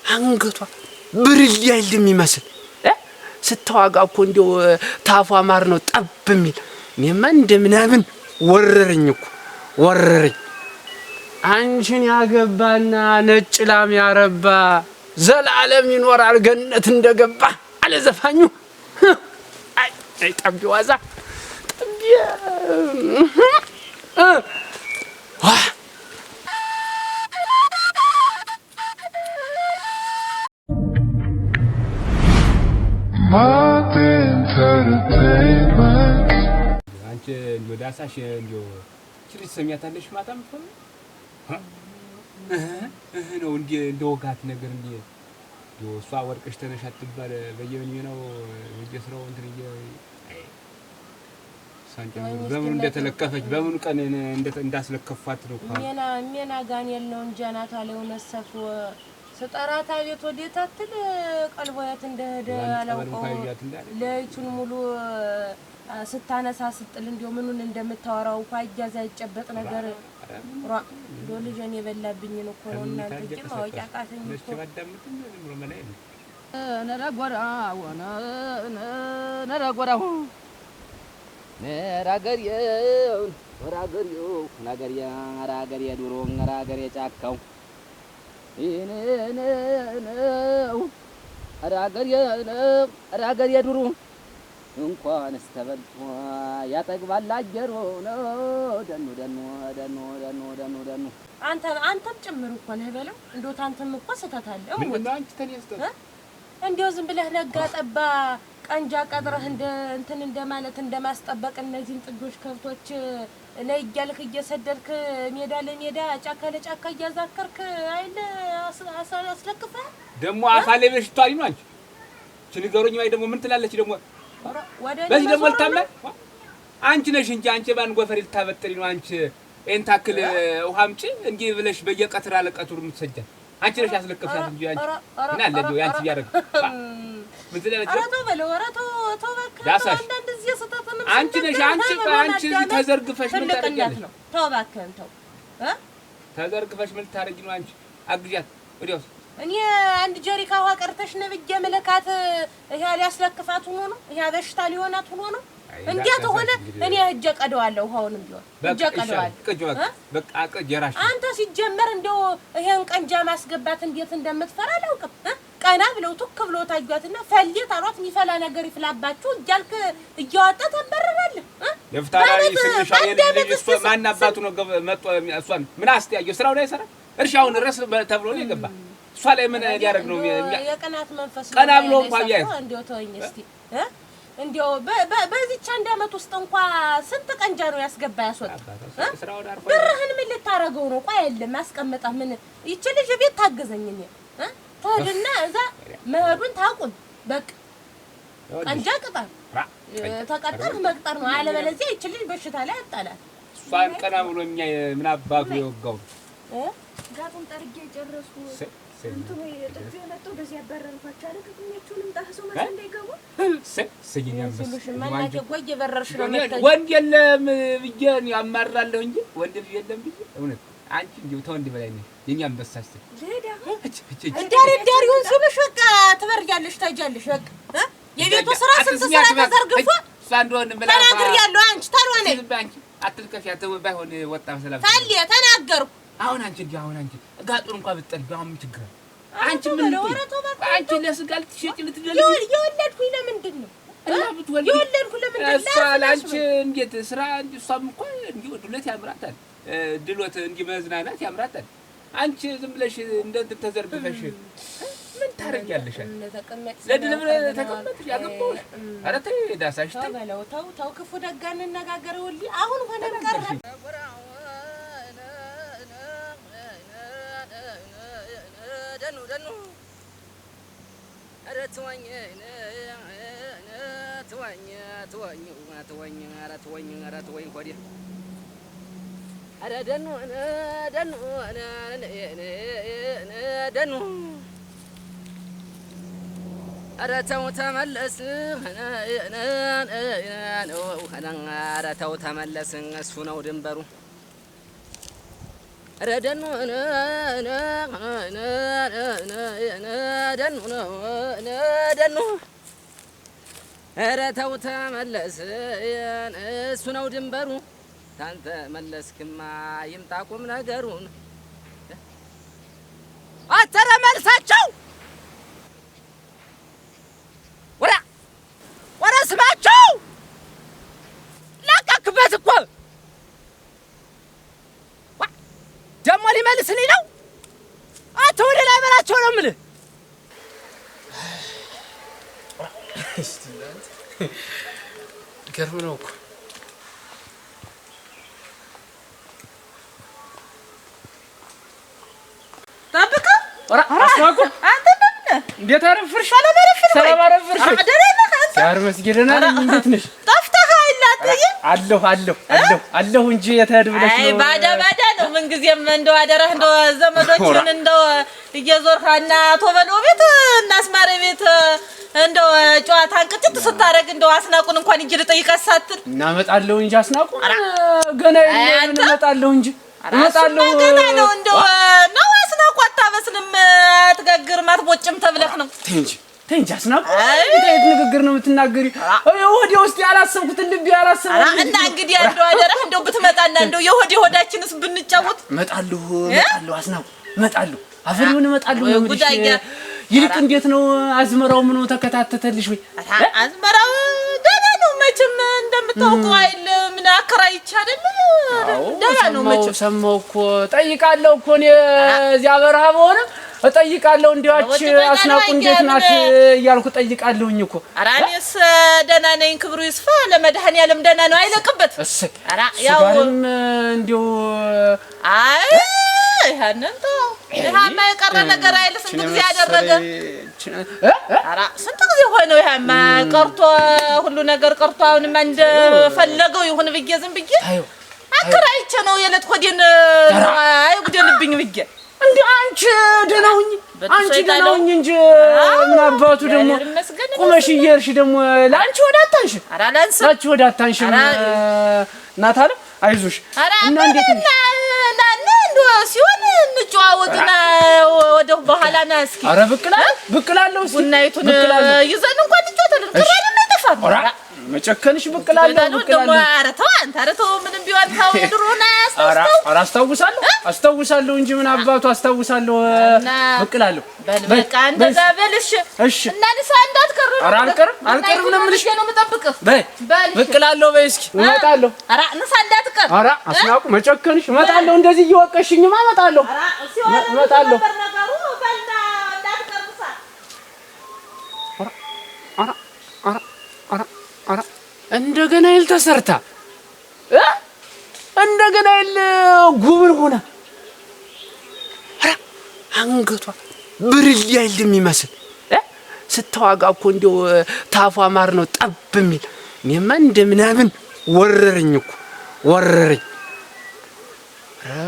አንገቷ ብርል ያይልም ይመስል ስተዋጋ እኮ እንደው ታፏ ማር ነው ጠብ የሚል እኔማ እንደምናምን ወረረኝ እኮ ወረረኝ። አንቺን ያገባና ነጭ ላም ያረባ ዘላለም ይኖራል ገነት እንደገባ አለ ዘፋኙ። አይ ጠቢ ዋዛ ጠቢ አንቺ እንደው ዳሳሽ እንደው ችሪት ሰሚያታለሽ ማታም ፈን ነው እንደው ጋት ነገር እንደው እሷ ወርቅሽ ተነሽ አትባል በየምን ነው ወጀስራው እንትን ሳንጨ በምን እንደተለከፈች በምን ቀን እንዳስለከፋት ነው እኮ ሜና ጋን የለው እንጃናታ ለውነሰፍ ስጠራታ ቤት ወዴት አትል ቀልቦያት እንደሄደ አላውቀው ለይቱን ሙሉ ስታነሳ ስጥል እንደው ምኑን እንደምታወራው ፋጃዛ ይጨበጥ ነገር ራ ዶልጀን የበላብኝ ነው እኮ ነው እናንተ ጅ ማወቂያ ቃተኝ እኮ ነራጎራ ወና ነራጎራሁ ነራገሪያ ዱሮ ነራገሪያ ጫካው ነው አራገሪያ ዱሮ እንኳን እስተበልቶ ያጠግባል አጀሮ ነው ደኑ አንተም ጭምር እኮ ነህ በለው እንዶት አንተም እኮ ሰታታለው አንቺ ተነስተ እንዴው ዝም ብለህ ነጋ ጠባ ቀንጃ ቀድረህ እንትን እንደማለት እንደማስጠበቅ እነዚህን ጥጆች ከብቶች ላይ እያልክ እየሰደድክ ሜዳ ለሜዳ ጫካ ለጫካ እያዛከርክ አይለ አስለክፈ ደሞ አፋሌ በሽቷል ነው አንቺ ንገሩኝ ወይ ደሞ ምን ትላለች ደሞ በዚህ ደሞ ልታመ አንቺ ነሽ እንጂ አንቺ ባን ጎፈር ልታበጥሪ ነው አንቺ እንታክል ውሃምጪ እንጂ ብለሽ በየቀትራ ለቀቱር ምትሰጃ አንቺ ነሽ ያስለከፍሻት እንጂ አንቺ እና ለዲው ያንቺ ያረግ ምን ትላለች አራቶ በለው አራቶ ተወከ አንዳንድ እዚህ ሰጣተን አንቺ ነሽ አንቺ ተዘርግፈሽ ምን ታረጊያለሽ ተወባከን ተው ተዘርግፈሽ ምን ታረጊ ነው አንቺ አግጃት ወዲያውስ እኔ አንድ ጀሪካ ውሃ ቀርተሽ ነብዬ መለካት ይሄ ያስለክፋት ሆኖ ነው ይሄ በሽታ ሊሆናት ሆኖ ነው እንዴት ሆነ እኔ እጀ ቀደዋለሁ ውሃውንም ቢሆን እጀ ቀደዋለሁ በቃ ቀጀራሽ አንተ ሲጀመር እንደው ይሄን ቀንጃ ማስገባት እንዴት እንደምትፈራ አላውቅም ቀና ብለው ቱክ ብለው ታጇትና ፈልየት አሏት የሚፈላ ነገር ይፍላባችሁ እያልክ እያወጣ ተንበረራለህ ለፍታራሪ ስንሻዬ ልጅ ማን አባቱ ነው መጥቶ እሷን ምን አስተያየው ስራው ላይ ሰራ እርሻውን ረስ ተብሎ ነው የገባ እሷ ላይ ምን ያደርግ ነው የቀናት መንፈስ ቀና ብሎ እንኳን ቢያይ እንደው ተወኝ እስቲ እንዴው በዚህች አንድ አመት ውስጥ እንኳን ስንት ቀንጃ ነው ያስገባ ያስወጣ ብርህን ምን ልታረገው ነው ቆይ አይደለም ማስቀመጣ ምን ይቺ ልጅ ቤት ታገዘኝ እኔ ተወልና እዛ መሄዱን ታቁም በቃ ቀንጃ ቅጣር ተቀጠርህ መቅጠር ነው አለበለዚያ ይቺ ልጅ በሽታ ላይ አጣላት እሷን ቀና ብሎኛ ምን አባቱ ይወጋው ጋቱን ጠርጌ ጨረስኩ እንቱ የጥፊ የመጣው በዚህ ያበረርኳቸው አለ ከቁሜቹንም ጣህሶ ማለት እንዳይገቡ ሰይኛም ማናጀ ጎይ በረርሽ ነው ወንድ የለም ብዬን ያማራለሁ እንጂ ወንድ የለም ብዬ እውነት አንቺ እንደው ተወንድ በላይ ነኝ የኛም በሳስተ ዳሪውን ሲሉሽ በቃ ትበርጃለሽ ታጃለሽ በቃ የቤቱ ስራ ስንት ስራ ተዘርግፎ ሳንዶን ብላ ተናግሬያለሁ አንቺ ታልሆነ አንቺ አትልከፊያት ባይሆን ወጣም ሰላም ታልየ ተናገርኩ አሁን አንቺ ጋጡን እንኳን ብትጠልቢ አሁን ምን ችግር አንቺ ምን አንቺ ለስጋል ትሸጪ ልትደል የወለድኩኝ ለምንድን ነው የወለድኩ ለምንድን ነው ላንቺ እንዴት ስራ እሷም እኮ እንዲሁ ድሎት ያምራታል ድሎት እንዲህ መዝናናት ያምራታል አንቺ ዝም ብለሽ እንደት ተዘርግፈሽ ምን ታረጊያለሽ ለድልብ ተቀመጥሽ ያገባሽ ኧረ ተይ ዳሳሽ ተው ክፉ ደጋን እንነጋገረውልኝ አሁን ሆነን ቀረ ደኑ ኧረ ተወኝ ኮዴ ኧረ ደኑ ኧረ ተው ተመለስ ኧረ ተው ተመለስ እሱ ነው ድንበሩ ኧረ ደኑ ደኑ ነው ደኑ ኧረ ተው ተመለስ እሱ ነው ድንበሩ ታንተ መለስክማ ይምጣ ቁም ነገሩን አተረ መልሳቸው ወራ ስማቸው ለቀክበት እኮ ደሞ ሊመልስልኝ ነው አንተ ወደ ላይ በላቸው ነው የምልህ ገርም ነው እኮ ጠብቅ አስማቁ አንተ እንደምን እንዴት አረፍርሽ ሰላም አረፍርሽ ጋር መስጊድና እንዴት ነሽ ጠፍተህ አይላትይ አለሁ እንጂ የተሄድ ብለሽ ነው አይ ባዳ ነው ምን ጊዜም እንደው አደረህ እንደው ዘመዶችን እንደው እየዞርካና ቶበሎ ቤት እና አስማረ ቤት እንደው ጨዋታን ቅጭት ስታረግ እንደው አስናቁን እንኳን እንጂ ልጠይቃት ሳትል እናመጣለሁ እንጂ አስናቁ ገና እናመጣለሁ እንጂ እናመጣለሁ ገና ነው እንደው ነው አስናቁ አታበስልም አትጋግርም አትቦጭም ተብለህ ነው ተይ እንጂ አስናቁ እንዴት ንግግር ነው የምትናገሪ ወዲ ውስጥ ያላሰብኩት ልብ ያላሰብኩት እና እንግዲህ እንደው አደረህ እንደው ብትመጣና እንደው የሆዳችንስ ብንጫወት እመጣለሁ አስናቁ እመጣለሁ አፈሪውን እመጣለሁ ነው እንግዲህ ይልቅ እንዴት ነው አዝመራው ምኑ ተከታተተልሽ ወይ አዝመራው ደህና ነው መቼም እንደምታውቀው አይደል ምን አከራይቻ አይደል ደህና ነው መቼም ሰማሁ እኮ ጠይቃለሁ እኮ እኔ እዚያ በረሃ በሆነ እጠይቃለሁ እንዲያች አስናቁ እንዴት ናት እያልኩ ጠይቃለሁኝ እኮ ኧረ እኔስ ደህና ነኝ ክብሩ ይስፋ ለመድኃኒዓለም ደህና ነው አይለቅበት ኧረ ያው እንዲሁ አይ ያንን ተው ይሄማ የቀረ ነገር አይደል ስንት ጊዜ ያደረገ ኧረ ስንት ጊዜ ሆነው ይሄማ ቀርቶ ሁሉ ነገር ቀርቶ አሁንማ እንደፈለገው ይሁን ብዬ ዝም ብዬ አከራይቼ ነው የለት ሆዴን አይጉደልብኝ ብዬ እንዴ አንቺ ደናውኝ እንጂ ምን አባቱ ደግሞ ቁመሽ እየርሽ ደግሞ ላንቺ ወዳታንሽ ኧረ ላንቺ ወዳታንሽ እናታለ አይዞሽ እና እንዴት ነሽ እንደው ሲሆን እንጨዋወትና ወደ በኋላ ና እስኪ ኧረ ብቅላለሁ እስኪ ቡናይቱን ይዘን እንኳን እንጨዋወታለን ከራንም አይጠፋም መጨከንሽ ብቅላለሁ ደግሞ ኧረ ተው አንተ ኧረ ተው ምንም ቢሆን ተው ድሮና አስታውሳለሁ እንጂ ምን አባቱ አስታውሳለሁ ብቅላለሁ በቃ እንደዛ በልሽ እሺ እና ንሳ እንዳትቀር ኧረ አልቀርም ነው የምልሽ ነው የምጠብቅህ ብቅላለሁ በይ እስኪ እመጣለሁ ኧረ ንሳ እንዳትቀር ኧረ አስናቁ መጨከንሽ እመጣለሁ እንደዚህ እየወቀሽኝማ እመጣለሁ ኧረ እንደገና ይል ተሰርታ እንደገና ይል ጉብል ሆና ኧረ አንገቷ ብርሌ አይል የሚመስል ስተዋጋ እኮ እንደው ታፏ ማር ነው ጠብ የሚል እኔማ እንደምናምን ወረረኝ ኧረ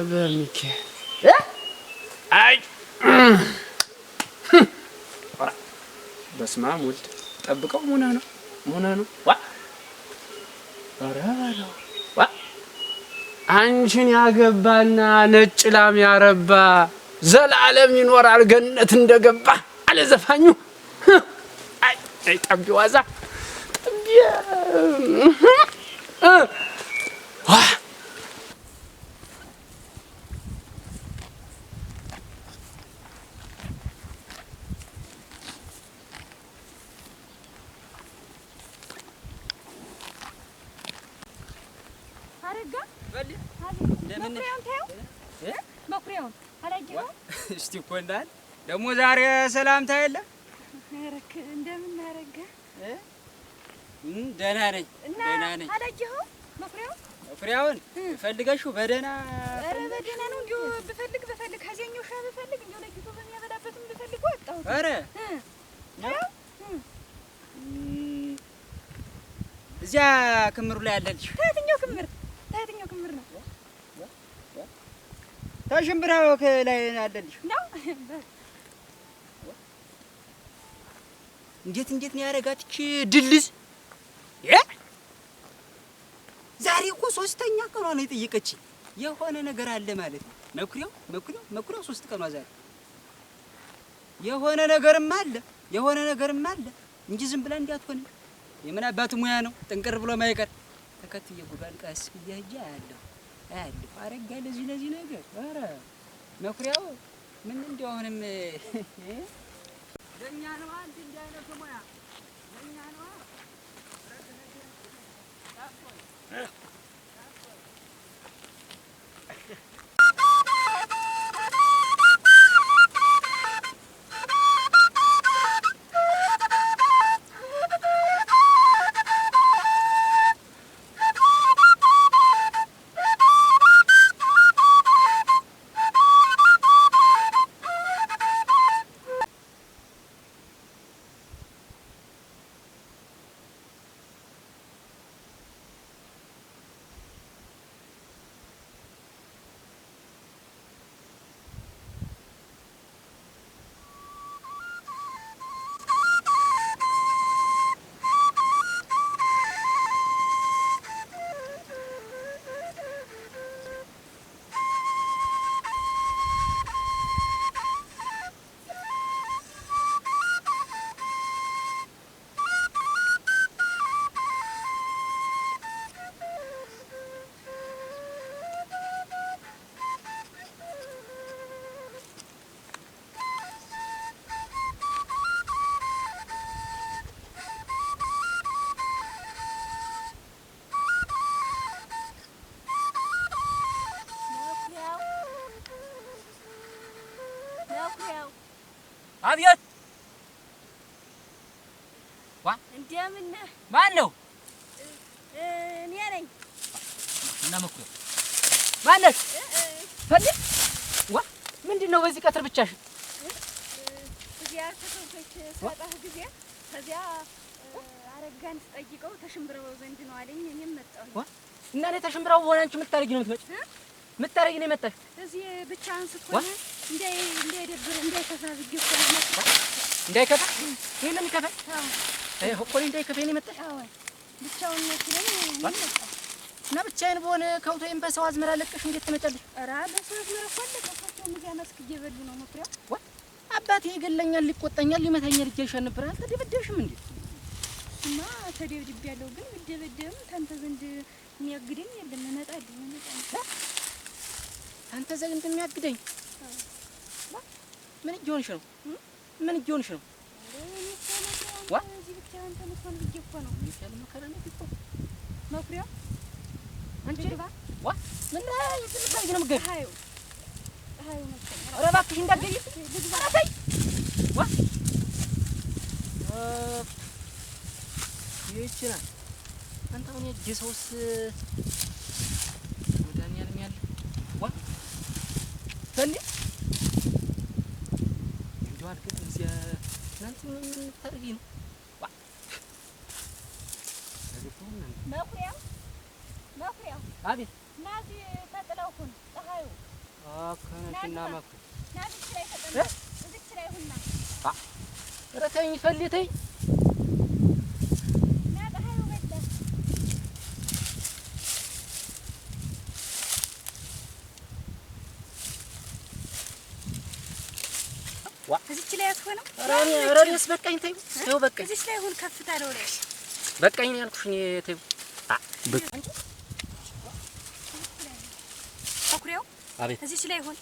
በሚካኤል አይ በስመ አብ ወልድ ጠብቀው ሙና ነው ኧረ በለው አንቺን ያገባና ነጭ ላም ያረባ ዘላለም ይኖራል ገነት እንደገባ አለ ዘፋኙ አይ ጠቢ ዋዛ ጠቢ እስቲ እኮ እንዳል ደግሞ ዛሬ ሰላምታ የለ አረክ እንደምን አረጋ ደህና ነኝ አላየኸው መኩሪያውን ፈልገሽው በደህና ኧረ በደህና ነው እንዲሁ ብፈልግ ከዚያኛው ሻ ብፈልግ እንዲሁ ለኪቶ በሚያበላበትም ብፈልግ ወጣሁ ኧረ እዚያ ክምሩ ላይ አለልሽ ታየትኛው ክምር ነው ታሽምብራው ላይ አለልሽ ነው እንዴት ነው ያረጋትች ድልዝ ዛሬ እኮ ሶስተኛ ቀኗ ነው የጠየቀች የሆነ ነገር አለ ማለት ነው መኩሪያው 3 ቀኗ ዛሬ የሆነ ነገርም አለ እንጂ ዝም ብላ እንዲያትሆን የምን አባቱ ሙያ ነው ጥንቅር ብሎ ማይቀር ተከትዬ ጉዳን ቀስ ብዬ ሂጅ አያለሁ አረጋ ለዚህ ነገር ኧረ መኩሪያው ምን እንደው አሁንም ለእኛ ነው አንድ እንዲህ አይነቱ ሙያ ለእኛ ነው አብዮት እንደምን ማን ነው? እኔ ነኝ። እና መኩሪያ ማን ነሽ? ፈልግ ምንድን ነው በዚህ ቀትር ብቻሽን? እዚያ ከተውከች ሰጣህ ጊዜ ከዚያ አረጋን ስጠይቀው ተሽምብረው ዘንድ ነው አለኝ። እኔም መጣሁ እና እኔ ተሽምብረው በሆነ አንቺ የምታረጊ ነው የምትመጪ? የምታረጊ ነው የመጣሽ? እዚህ ብቻህን ስትሆን እንዳይደብር እንዳይከፋ ብዬሽ እኮ ነው የመጣሁ። እንዳይከፋ? ይሄን ነው የሚከፋኝ? አዎ እኮ እንዳይከፋ ነው የመጣሽ? አዎ ብቻውን ነው ስለኝ መጣሁ። እና ብቻዬን በሆነ ከውቶዬን በሰው አዝመራ ለቀሽ እንዴት ትመጫለሽ? ኧረ በሰው አዝመራ እኮ አለቀሳቸውም እዚያ መስክ እየበሉ ነው መኩሪያው። አባቴ ይገለኛል፣ ሊቆጣኛል፣ ሊመታኛል እያልሽ ነበር። አልተደበደብሽም እንዴ? እሱማ ተደብድቤያለሁ፣ ግን ብደበደብም ታንተ ዘንድ የሚያግደኝ የለም። እመጣለሁ። አንተ ዘንድ የሚያግደኝ ምን እየሆንሽ ነው? ምን እየሆንሽ ነው? እዚህ ብቻ አንተ መስሎን ብዬሽ እኮ ነው። ያለ መከራ ነው እኮ መኩሪያው። አንቺ ምን ልታደርጊ ነው የምትገቢው? ፀሐዩ መሰለኝ። ኧረ እባክሽ እንዳትገቢ። ይችላል አንተ አሁን የእጅ ሰውስ መድኃኒዓለም ያለ ፈልግ እንደው አልገባም። እዚያ እናንተ ምን ልታደርጊ ነው? መኩሪያው አቤት። እና እዚህ ተጥለው ሁን ፀሐዩ ከነሽና መኩ እና እዚች ላይ ተቀመጥ። እዚች ላይ ሁንና ኧረ ተይኝ ፈልግ ተይኝ። እና ፀሐዩ በለ እዚች ላይ አትሆንም? ኧረ እኔስ በቃኝ ተይው። ተይው በቃኝ። እዚች ላይ ሁን ከፍታ ነው ላይ በቃኝ ነው ያልኩሽ። እኔ ተይው መኩሪያው። አቤት። እዚች ላይ ሁን።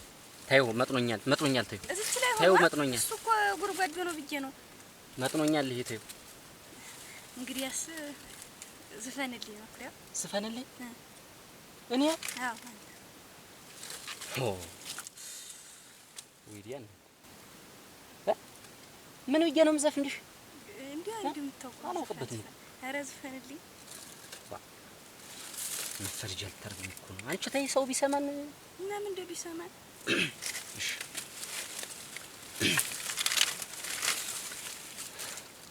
ተይው መጥኖኛል ተይው። እዚች ላይ ሁን። ተይው መጥኖኛል። እሱ እኮ ጉርጓድ ነው ብዬሽ ነው። መጥኖኛል። ይሄ ተይው። እንግዲያስ ዝፈንልኝ መኩሪያው። ዝፈንልኝ? እኔ? አዎ ወይዲያን ምን ብዬሽ ነው የምዘፍንልሽ? እንዴ እንደምታውቀው አላውቅበትም። ኧረ ዝፈንልኝ። መፈርጃል ተርጉም እኮ ነው። አንቺ ተይ ሰው ቢሰማን እና ምን እንደው ቢሰማን እሺ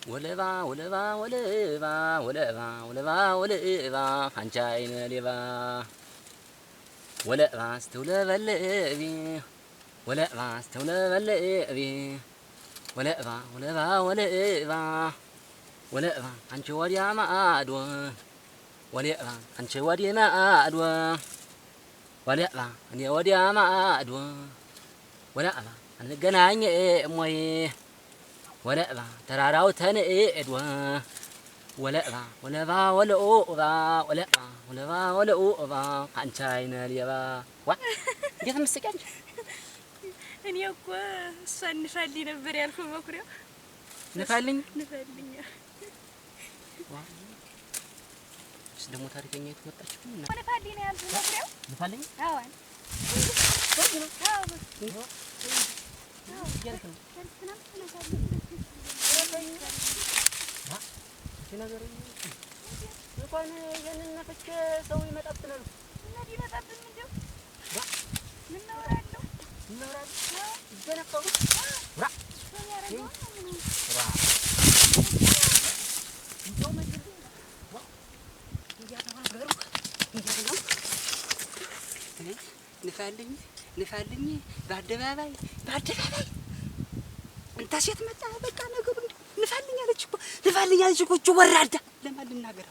ወለባ ወለባ ወለባ ወለባ ወለባ ወለባ አንቺ አይነ ሌባ ወለባ ስተውለበለቢ ወለባ ስተውለበለቢ ወለባ ወለባ ወለባ ወለባ አንቺ ወዲያ ማዶ ወለባ አንቺ ወዲያ ማዶ ወለባ እኔ ወዲያ ማዶ ወለባ አንገናኝ እሞይ ወለባ ተራራው ተንኤድ ወለባ ወለባ ወለኦባ ወለባ ወለባ ወለኦባ አንቺ አይነ ሌባ ዋ እንዴት መስቀኝ እኔ እኮ እሷን ንፋልኝ ነበር ያልኩህ መኩሪያው ንፋልኝ ዋ ደግሞ ታሪከኛ የተመጣች ንፋልኝ ነው ያልኩህ መኩሪያው ንፋልኝ አዎ እንኳን ይሄንን ነፍቼ ሰው ይመጣብናል እና ቢመጣብን እንደው ምን እናወራለሁ ይገነፈው ራ ያረጋው ራ እንደው መግል ዋ ይያታገሩ ይያታው ንፋልኝ በአደባባይ እንታ ሴት መጣ በቃ ነገሩ ንፋልኝ አለች እኮ እቺ ወራዳ ለማን ልናገር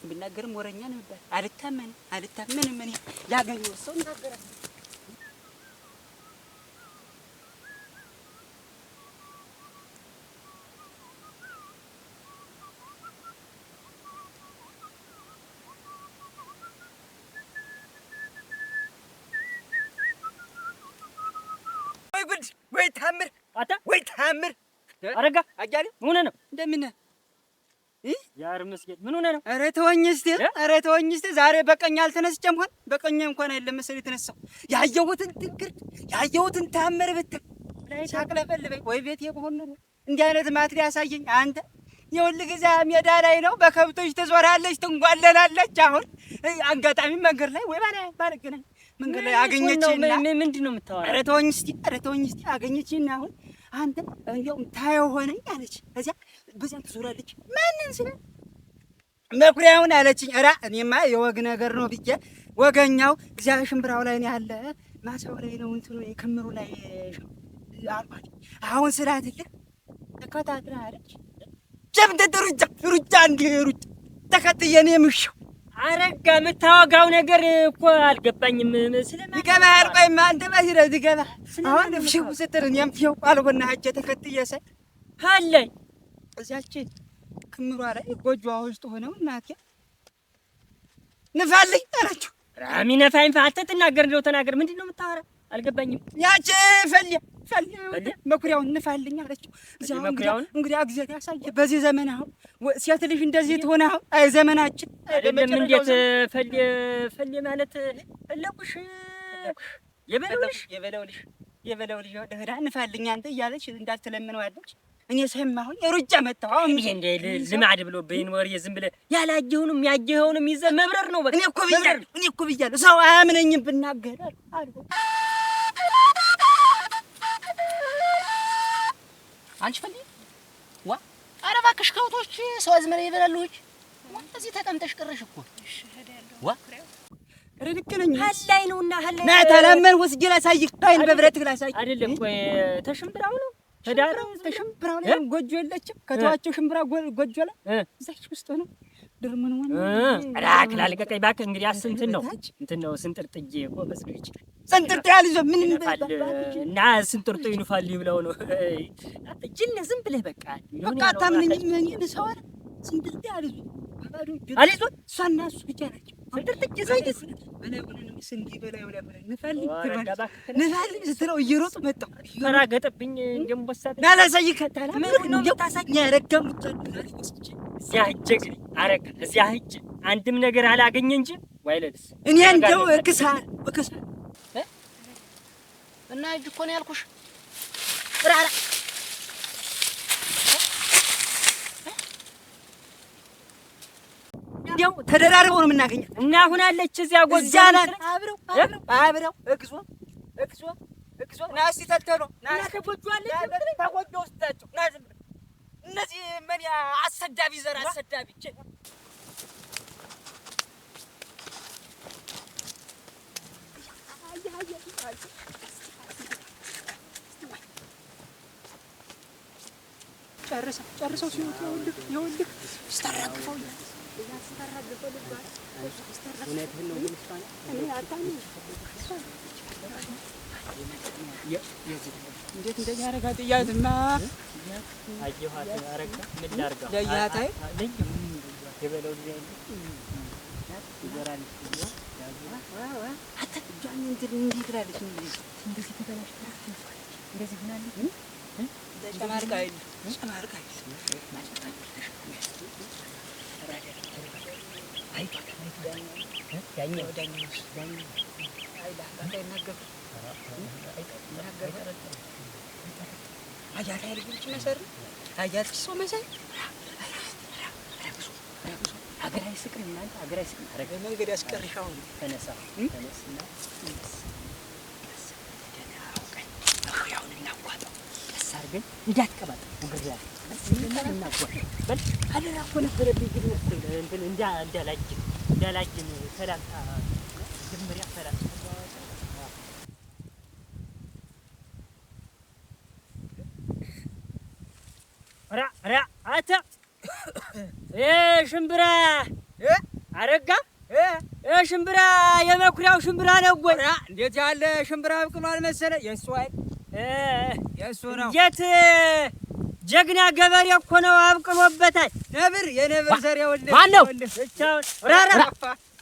ብናገርም ወረኛ ነው ይባል አልታመንም እኔ ላገኘው ሰው እናገራለሁ ወይ ታምር አረጋ አያሌው ምን ሆነ ነው እንደምን ያር መስጊድ ምን ሆነ ነው? ኧረ ተወኝ እስቲ ዛሬ በቀኝ አልተነስጨም ሆነ በቀኝ እንኳን አይደለም መሰለኝ የተነሳው ያየሁትን ታምር ብትል ሳቅለፈልበኝ ወይ ቤት የሆነ ነው እንዲህ አይነት ማትሪ ያሳየኝ አንተ የሁል ጊዜ ሜዳ ላይ ነው በከብቶች ትዞራለች ትንጓለላለች አሁን አጋጣሚ መንገድ ላይ ወይ ባለገናኝ መንገድ ላይ አገኘችኝና ምንድነው የምታወራው? ኧረ ተወኝ እስቲ አገኘችኝና አሁን አንተ እንዴው ታየው ሆነኝ አለች እዚያ በዚያ ትዞራለች ማንን ስለ መኩሪያውን አለችኝ ኧረ እኔማ የወግ ነገር ነው ብዬ ወገኛው እዚያ ሽምብራው ላይ ነው ያለ ማሳው ላይ ነው እንትኑ የክምሩ ላይ አልኳት አሁን ስላትልህ ተከታትላ አለች ጀምተ ሩጫ ተከትዬ ነው የምሽው አረጋ የምታወጋው ነገር እኮ አልገባኝም ስለማን ይገባል ቆይማ አንተ ባይረድ ይገባ አሁን ፍሽው ስትል እኔም ፍሽው አልሆነ ሀጀ ተከትዬ ሳይ አለኝ እዚያች ክምሯ ላይ ጎጆዋ ውስጥ ሆነው እናቴ ንፋልኝ አላችሁ ራሚ ነፋኝ አንተ ትናገር እንደው ተናገር ምንድነው የምታወራ አልገባኝም ያቺ ፈልያ መኩሪያውን ንፋልኝ አለችው እዚያው መኩሪያውን እንግዲህ እግዚአብሔር ያሳየ በዚህ ዘመን አሁን ሴት ልጅ እንደዚህ ትሆነ አሁን አይ ዘመናችን አይደለም እንዴት ፈልየ ማለት ፈለኩሽ የበለውልሽ ወደህዳ ንፋልኝ አንተ እያለች እንዳትለምነው ያለች እኔ ሰማሁኝ ሩጫ መጣሁ አሁን ይሄ እንደ ልማድ ብሎ በይንወር የዝም ብለህ ያላየሁንም ያየኸውንም ይዘህ መብረር ነው በቃ እኔ እኮ ብያለሁ ሰው አያምነኝም ብናገር አልኩ አንቺ ፈልይ ዋ ኧረ እባክሽ ከውቶች ሰው አዝመረ ይበላሉች እዚህ ተቀምጠሽ ቀረሽ እኮ እሺ ሄዳለሁ ዋ ልክ ነኝ ሀላይ ነውና ሀላይ ና ተለመን ወስጄ ላሳይህ አይን በብረት ላሳይ አይደለም ቆይ ተሽምብራው ነው ተዳራ ተሽምብራው ላይ ጎጆ የለችም ከተዋቸው ሽምብራ ጎጆ ላይ እዛች ውስጥ ነው ድርምን ራክ ላልቀቀኝ እባክህ እንግዲህ እንትን ነው ስንጥርጥዬ ጎበዝ ልጅ ስንጥርጥ ያልዞ ምን እና ስንጥርጡ ይኑፋል ይብለው ነው ጅል ዝም ብለህ በቃ አታምነኝ ምን ሰው ስንጥርጥ ያልዞ አልዞ እሷና እሱ ብቻ ናቸው ስንጥርጥዬ ዘይስ በላዩን ስንዲ በላዩ ላይ ንፋልኝ ስትለው እየሮጡ መጣሁ ተራገጠብኝ እንደምወሳት ናላሳይ ከተላ ምን ነው ታሳኝ ያረጋሙት እዚያ ሂጅ አረጋ እዚያ ሂጅ አንድም ነገር አላገኘ እንጂ ዋይለልስ እኔ እንደው እክሳል እና ሂጅ እኮ ነው ያልኩሽ ራራ እንደው ተደራርበው ነው የምናገኘው እና አሁን አለች እዚያ ጎጆ አብረው እግዞ ና እስኪ ተልተሎ ና ከጎጆ አለች ከጎጆ ውስጣቸው ና ዝም እነዚህ ምን አሰዳቢ ዘር አሰዳቢ ጨርሰው ሲወጡ ይኸውልህ ስተራግፈው ልባል እውነትህን ነው የምልሽ እኔ አታምንም እንዴት እንደዚህ ያደርጋት እያትማ አየኋት አረጋ ምን ላድርገው ለያት አይ የበለው ልጅ ይዘራል አታ ጃን እንዴት ትላለች እንደዚህ ተበላሽ እንደዚህ ምናምን ጨማርቃይ ያኛው ዳኛው አያት አይልሽ መሰር አያት ሰው መሰር ሀገር አይስቅም እናንተ ሀገር አይስቅም አረገ መንገድ ያስቀርሻው ተነሳ ተነስና ያውን እናቋጣው ግን እንዳትቀባጥ ወግሪያ እናቋጣ በል አደራ እኮ ነበረብኝ ግን እንትን እንዳላጅን ሰላምታ ጀመሪያ ሰላም ራ አታ ሽምብራ አረጋ ሽምብራ የመኩሪያው ሽምብራ ነው ወይ? እንዴት ያለ ሽምብራ አብቅሏል መሰለ የእሱ አይደል የእሱ ነው። የት ጀግና ገበሬ እኮ ነው አብቅሎበታል። ነብር የነብር ዘር ያወልህ ማነው?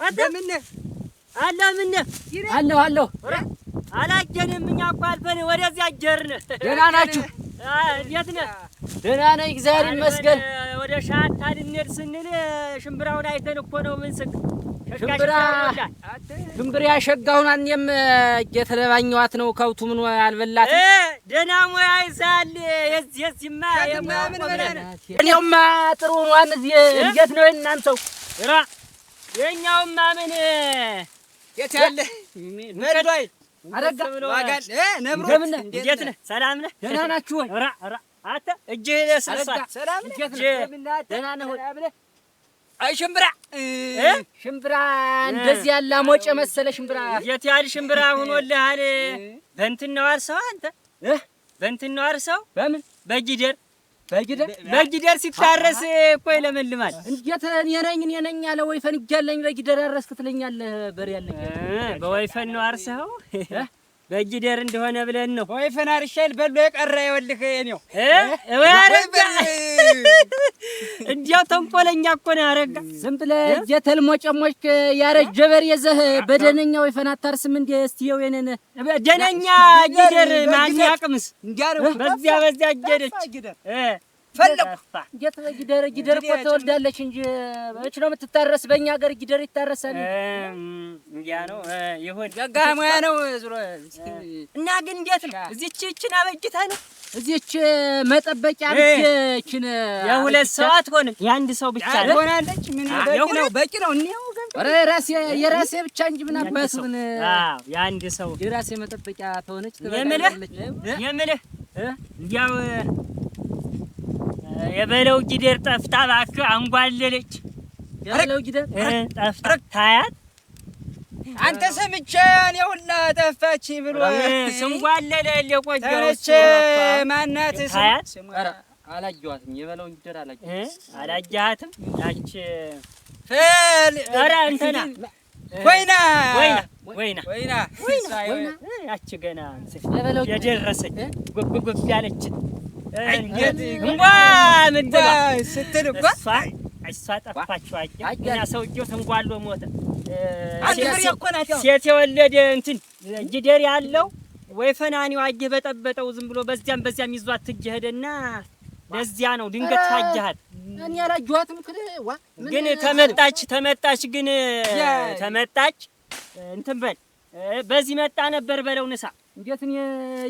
እንደምን አለሁ አላጀንም። እኛ እኮ አልፈን ወደዚያ አጀርን። ደህና ናችሁ? እንዴት ነህ? ደህና ነኝ እግዚአብሔር ይመስገን። ወደ ሻታ ልንሄድ ስንል ሽምብራውን አይተን እኮ ነው የምንስቅ። ሽምብራ ያሸጋሁን እኔም እየተለባኘኋት ነው። ከብቱ ምን አልበላትም። ደህና ሙያ ይዛል። የዚህማ ምን በላነ እኔውማ ጥሩ ነው። እዚህ እንዴት ነው እናንተው? የኛውማ ምን የት ያለ መረዷይ አረጋ ዋጋል ነብሮ እንዴት ነህ? ሰላም ነህ? ደህና ናችሁ ወይ? አተ እጅህ ለስልሷል። ሰላም እንዴት ነህ? ደህና ነህ ወይ? አይ ሽምብራ ሽምብራ እንደዚህ ያለ አሞጨ መሰለ ሽምብራ። የት ያህል ሽምብራ ሆኖልሃል? በእንትን ነው አርሰው አንተ በእንትን ነው አርሰው። በምን በጊደር በጊደር ሲታረስ እኮ ይለመልማል። እንዴት እኔ ነኝ ያለ ወይፈን እያለኝ በጊደር አረስክ ትለኛለህ? በሬ ያለኝ በወይፈን ነው አርሰው በጊደር እንደሆነ ብለን ነው። ወይፈን አርሻል በሎ የቀረ ይወልህ የኔው ወይ አረጋ እንዲያው ተንኮለኛ እኮ ነው አረጋ። ዝም ብለህ እየተልሞጨሞጭ ያረጀ በሬ ይዘህ በደነኛ ወይፈን አታርስም እንዴ? እስቲ ይኸው የኔን ደነኛ ጊደር ማን ያቅምስ እንዲያረው በዚያ እየሄደች ፈለኩ እንዴት ጊደር እኮ ተወልዳለች እንጂ መች ነው የምትታረስ? በእኛ ሀገር ጊደር ይታረሳል። እንዲያ ነው ይሁን ደጋ ሙያ ነው ዙሮ እና ግን እንዴት ነው እዚህችን አበጅታ ነው እዚህች መጠበቂያ ብቻችን የሁለት ሰው አትሆንም፣ የአንድ ሰው ብቻ ነው ሆናለች። ምን በቂ ነው እኔው ኧረ የራሴ ብቻ እንጂ ምን አባቱ ምን የአንድ ሰው የራሴ መጠበቂያ ተሆነች የምልህ እንዲያው የበለው ጊደር ጠፍታ እባክህ አንጓለለች። የበለው ጊደር ጠፍታ ታያት አንተ ሰምቼ እኔ ሁላ ጠፋች ብሎ ስንጓለለ ለቆጆ ተነች ማናት ታያት አላየኋትም። የበለው ጊደር አላየሃትም? ያች ፈል ኧረ እንትና ወይና ያች ገና የደረሰች ጎብ ያለች እንዴት እንኳ ምንድን ስትል እኮ እሷ ጠፋችው። እና ሰውዬው ተንጓሎ ሞተ። ሴት የወለደ እንትን ጊደር ያለው ወይፈናኒው አየህ በጠበጠው ዝም ብሎ በዚያም ይዟት ትሄደና ለዚያ ነው ድንገት ታየሃት። እኔ አላየኋትም። ግን ተመጣች ግን ተመጣች እንትን በል በዚህ መጣ ነበር በለው ንሳ። እንዴት እኔ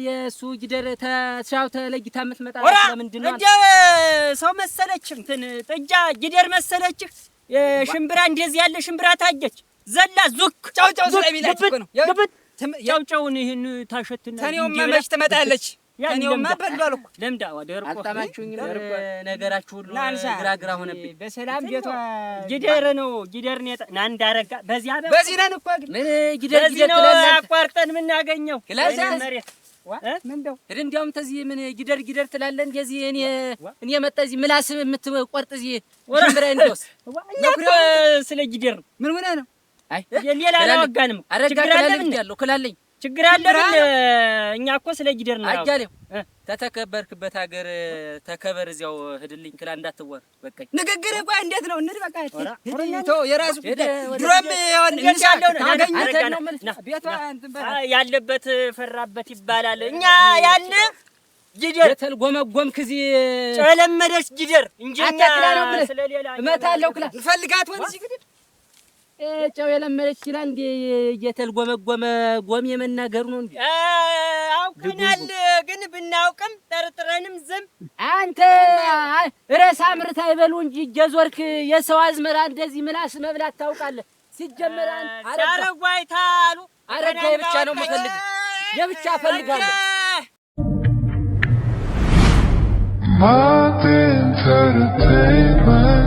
የእሱ ጊደር ተሻው ተለይታ የምትመጣ ለምንድን ነው? እንዴ ሰው መሰለች እንትን ጥጃ ጊደር መሰለችህ? ሽምብራ እንደዚህ ያለ ሽምብራ ታየች ዘላ ዙክ ጫው ስለሚላች እኮ ነው ጫውን ይሄን ታሸትና ተኔውማ መች ትመጣለች? ተኔውማ በሏል እኮ ለምዳ ወደርቆ አጣማችሁኝ ነገራችሁ ሁሉ ግራ ሆነብኝ። በሰላም ቤቷ ጊደር ነው ጊደር ነው ና እንዳረጋ በዚህ ነን እኮ ግን ምን ጊደር ነው አቋርጠን የምናገኘው መሬት ምንድነው? እንዲያውም ተዚህ ምን ጊደር ትላለህ? እንደዚህ እኔ መጣ እዚህ ምላስ የምትቆርጥ እዚህ ሽምብራ እንደውስ ስለ ጊደር ምን ሆነ ነው? አይ ሌላ አላወጋንም። አረጋ ክላለኝ ችግር አለ ብል እኛ እኮ ስለ ጊደር ነው አያሌው ተተከበርክበት ሀገር ተከበር እዚያው ሂድልኝ ክላ እንዳትወር በቃኝ ንግግር ቆይ እንዴት ነው እንድ በቃ ቶ የራሱ ድሮም ይሆን እንሳለው ታገኘው ቤቷ ያለበት ፈራበት ይባላል እኛ ያለ ጊደር ተልጎመጎም ከዚ ጨለመደች ጊደር እንጂኛ ስለሌላ እመታለው ክላ እንፈልጋት ወንዚ ግድ ጨው የለመደች ይላል እንዴ እየተልጎመጎመ ጎም የመናገሩ ነው እንዴ አውቀናል ግን ብናውቅም ጠርጥረንም ዝም አንተ ራስ አምርታ ይበሉ እንጂ ጀዞርክ የሰው አዝመራ እንደዚህ ምላስ መብላት ታውቃለህ ሲጀመር አንተ አረጋይታሉ አረጋይ ብቻ ነው መፈልግ የብቻ ፈልጋለሁ My entertainment